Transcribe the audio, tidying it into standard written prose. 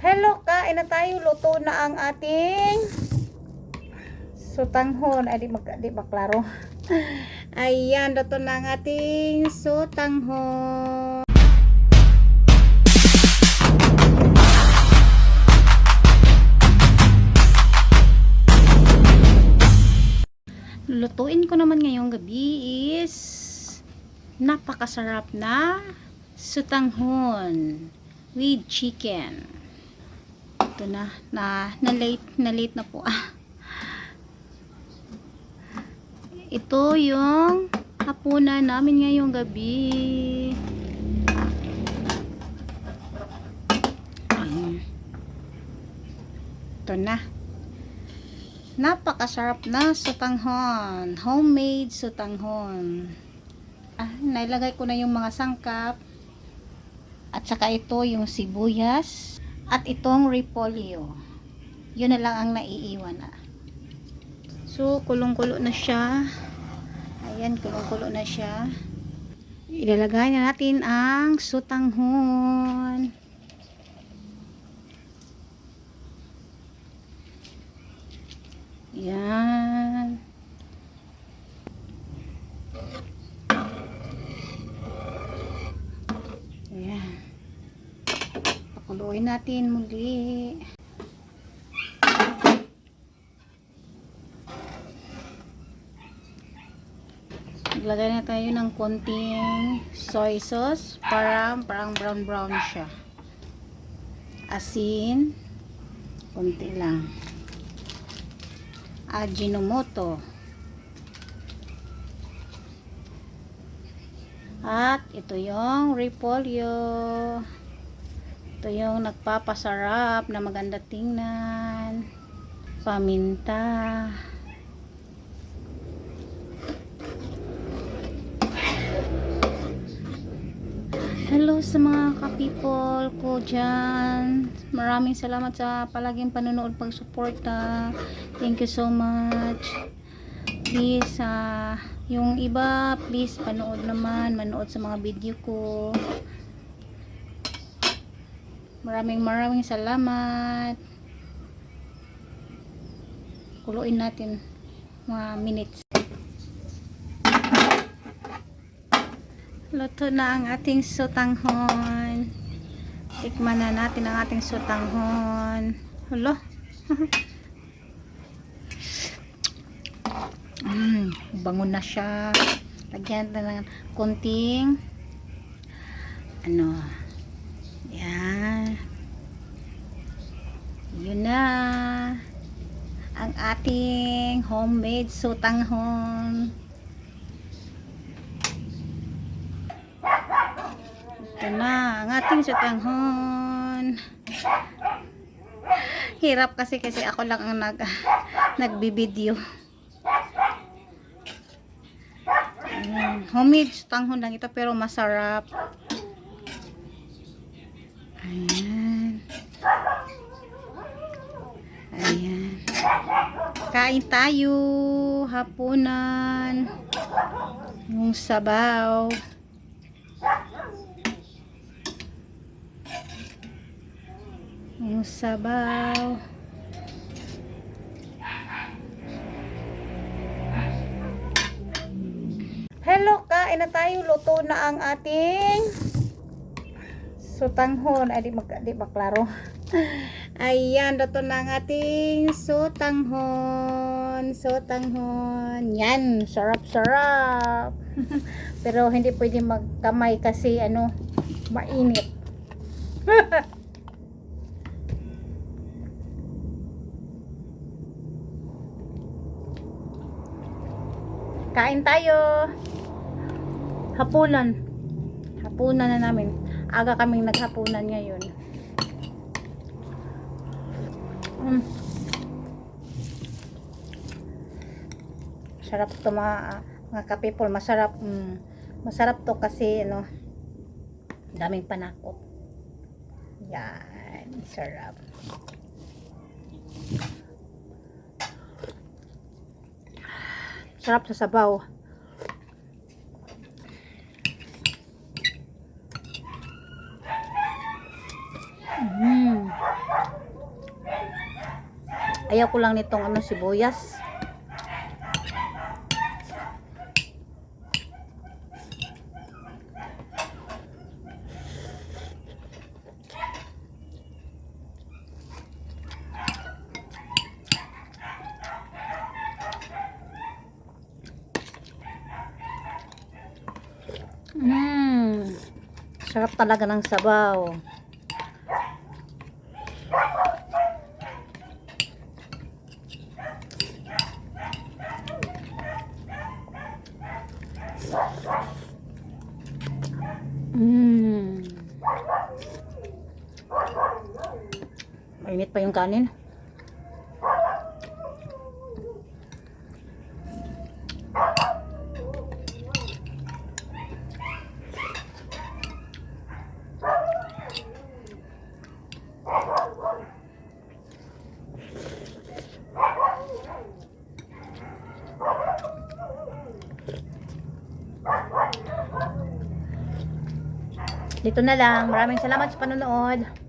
Hello, kain na tayo. Luto na ang ating sutanghon. Ay, di maklaro. Ayan, luto na ang ating sutanghon. Lutuin ko naman ngayong gabi is napakasarap na sutanghon with chicken. Ito na late na po. Ito yung hapunan namin ngayong gabi. Ito na. Napakasarap na sutanghon. Homemade sutanghon. Nailagay ko na yung mga sangkap. At saka ito yung sibuyas. At itong repolyo. Yun na lang ang naiiwan. So, kulong-kulo na siya. Ayan, kulong-kulo na siya. Ilalagay na natin ang sutanghon. Yan. Ayan. Pakuluin natin muli. Maglagay na tayo ng konting soy sauce para parang brown siya. Asin. Konti lang. Ajinomoto. At ito yung repolyo. Ito yung nagpapasarap na maganda tingnan. Paminta. Hello sa mga ka-people ko dyan. Maraming salamat sa palaging panonood, pag-suporta. Thank you so much. Please, yung iba, please manood sa mga video ko. Maraming salamat. Kuluin natin mga minutes. Luto na ang ating sutanghon. Tikman na natin ang ating sutanghon. Hello. Bango na siya. Lagyan na ng konting yan. Yun na ang ating homemade sutanghon. Ito na ang ating sutanghon. Hirap kasi ako lang ang nagbibideo. Homemade sutanghon lang ito pero masarap. Ayan. Kain tayo. Hapunan. Yung sabaw. Hello, kain na tayo. Luto na ang ating sutanghon. Ay, di maklaro. Ayan, luto na ang ating sutanghon. Yan, sarap. Pero hindi pwede magkamay kasi mainit. Kain tayo. Hapunan na namin. Aga kaming naghapunan ngayon. Sarap to mga ka-people. Masarap to kasi daming panakot. Yan, sarap. Sarap sa sabaw. Ayaw ko lang nitong ano, sibuyas. Sarap talaga ng sabaw. Mainit pa yung kanin. Dito na lang. Maraming salamat sa panonood.